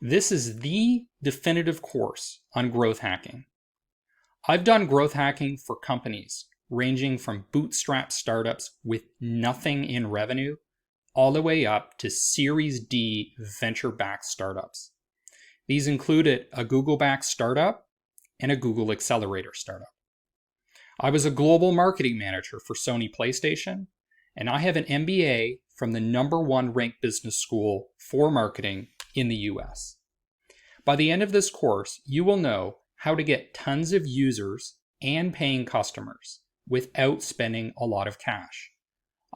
This is the definitive course on growth hacking. I've done growth hacking for companies ranging from bootstrap startups with nothing in revenue all the way up to Series D venture-backed startups. These included a Google-backed startup and a Google Accelerator startup. I was a global marketing manager for Sony PlayStation, and I have an MBA from the #1 ranked business school for marketing in the US. By the end of this course, you will know how to get tons of users and paying customers without spending a lot of cash.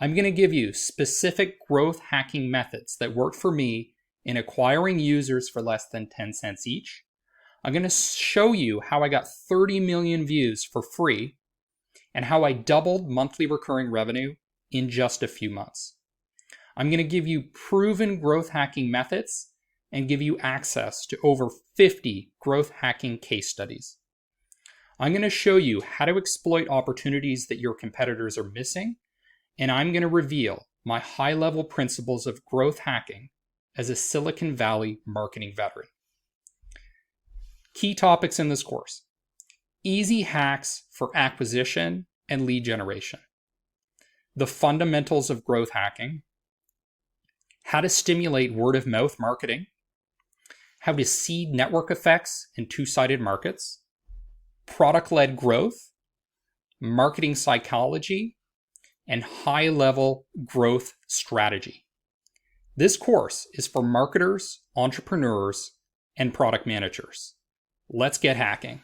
I'm going to give you specific growth hacking methods that work for me in acquiring users for less than 10 cents each. I'm going to show you how I got 30 million views for free and how I doubled monthly recurring revenue in just a few months. I'm going to give you proven growth hacking methods and give you access to over 50 growth hacking case studies. I'm going to show you how to exploit opportunities that your competitors are missing, and I'm going to reveal my high-level principles of growth hacking as a Silicon Valley marketing veteran. Key topics in this course: easy hacks for acquisition and lead generation, the fundamentals of growth hacking, how to stimulate word-of-mouth marketing, how to seed network effects in two-sided markets, product-led growth, marketing psychology, and high-level growth strategy. This course is for marketers, entrepreneurs, and product managers. Let's get hacking.